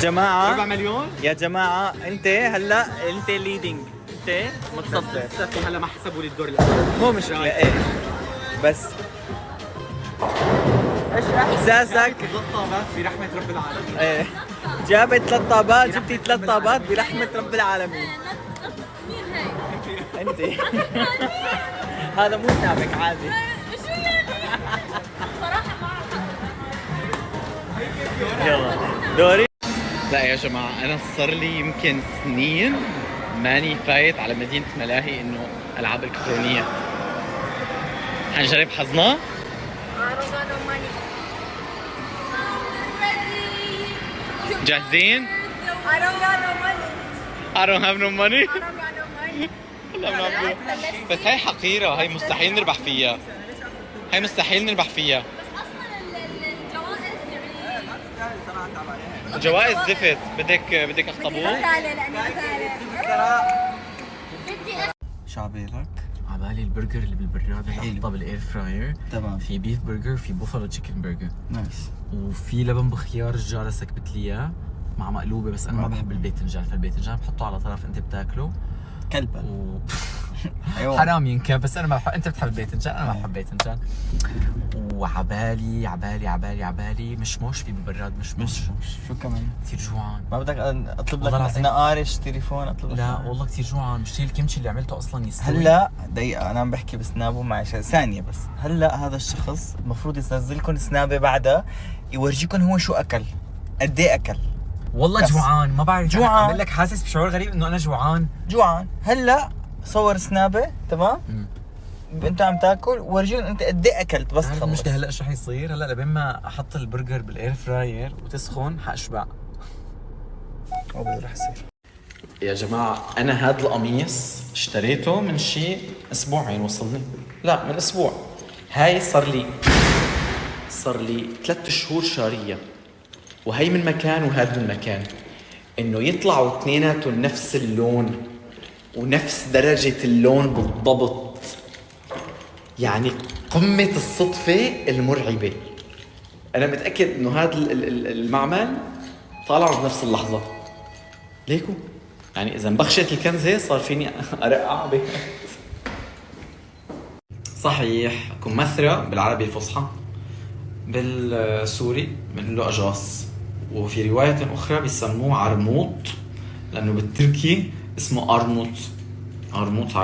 جماعة 4 مليون. يا جماعة انت هلا انت ليدنج، انت متصدر. لسه في هلا ما حسبوا لي الدور الاول. مو مشكلة ايه بس ايش احساسك؟ 3 طابات برحمة رب العالمين. ايه جابت 3 طابات، جبتي 3 طابات برحمة رب العالمين. مين هيك؟ انت هذا مو سابق عادي. شو يعني؟ صراحة ما أعرف. يلا دوري. لا يا جماعة أنا صار لي يمكن سنين ماني فايت على مدينة ملاهي إنه ألعاب إلكترونية. حنجرب حظنا؟ I don't got no money. Ready? جاهزين؟ I don't got no money. I don't have no money. I don't got no money. لا ما بس هاي حقيرة، هاي مستحيل نربح فيها. هاي مستحيل نربح فيها. بس أصلاً الجوائز يعني جوائز زفت. بدك اخطبوط؟ سهلة لأني سهلة. بدي شو عبالك؟ عبالي البرجر اللي بالبراد اللي حطها بالاير فراير. تمام. في بيف برجر، في بوفالو تشيكن برجر، نايس. وفي لبن بخيار الجارة سكبت لي اياه مع مقلوبه، بس انا ما بحب الباذنجان، فالباذنجان بحطه على طرف انت بتاكله كلبا. أيوة. حرام ينكب، بس انا ما بحب. انت بتحب الباذنجان، انا ما بحب الباذنجان. وعبالي عبالي عبالي عبالي مشمش في بالبراد. مشمش شو كمان؟ كثير جوعان. ما بدك اطلب والله لك العظيم. نقارش تليفون اطلب لك لا نقارش. والله كثير جوعان. مشتري الكمشي اللي عملته اصلا يستوي. هلا دقيقة أنا عم بحكي بسنابه مع ثانية بس. هلا هذا الشخص المفروض ينزلكم سنابه بعدها يورجيكم هو شو أكل، قد إيه أكل. والله بس. جوعان، ما بعرف. جوعان. عامل لك حاسس بشعور غريب انه انا جوعان. جوعان. هلا صور سنابه تمام؟ انت عم تاكل ورجيهم انت قد ايه اكلت بس خلص. المشكلة هلا شو حيصير؟ هلا لبين ما احط البرجر بالاير فراير وتسخن حاشبع. رح يصير. يا جماعة أنا هذا القميص اشتريته من شي أسبوعين وصلني. لا من أسبوع. هاي صار لي 3 شهور شارية. وهي من مكان وهذا من مكان. إنه يطلعوا اثنيناتهم نفس اللون ونفس درجة اللون بالضبط. يعني قمة الصدفة المرعبة. أنا متأكد إنه هذا المعمل طالعوا بنفس اللحظة. ليكو يعني اذا مبخشت الكنزه صار فيني ارقع به. صحيح كمثرى بالعربي الفصحى، بالسوري بنقول له اجاص، وفي روايه اخرى بيسموه عرموط، لانه بالتركي اسمه ارموت. عرموط